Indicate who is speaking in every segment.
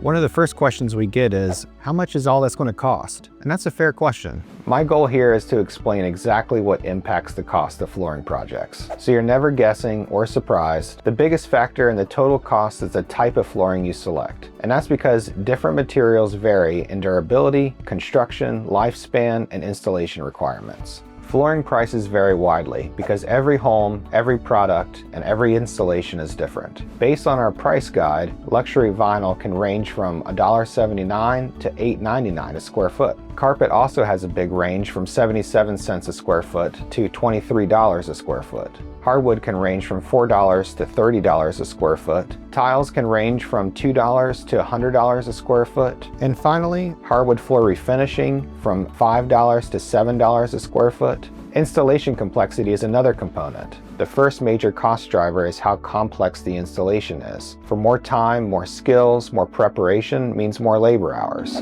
Speaker 1: One of the first questions we get is, how much is all this going to cost? And that's a fair question. My goal here is to explain exactly what impacts the cost of flooring projects, so you're never guessing or surprised. The biggest factor in the total cost is the type of flooring you select, and that's because different materials vary in durability, construction, lifespan, and installation requirements. Flooring prices vary widely because every home, every product, and every installation is different. Based on our price guide, luxury vinyl can range from $1.79 to $8.99 a square foot. Carpet also has a big range from 77 cents a square foot to $23 a square foot. Hardwood can range from $4 to $30 a square foot. Tiles can range from $2 to $100 a square foot. And finally, hardwood floor refinishing from $5 to $7 a square foot. Installation complexity is another component. The first major cost driver is how complex the installation is. For more time, more skills, more preparation means more labor hours.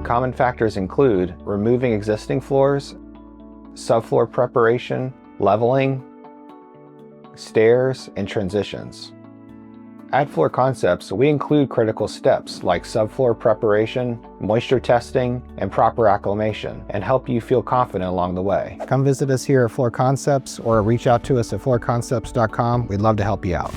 Speaker 1: Common factors include removing existing floors, subfloor preparation, leveling, stairs, and transitions. At Floor Concepts, we include critical steps like subfloor preparation, moisture testing, and proper acclimation, and help you feel confident along the way. Come visit us here at Floor Concepts or reach out to us at floorconcepts.com. We'd love to help you out.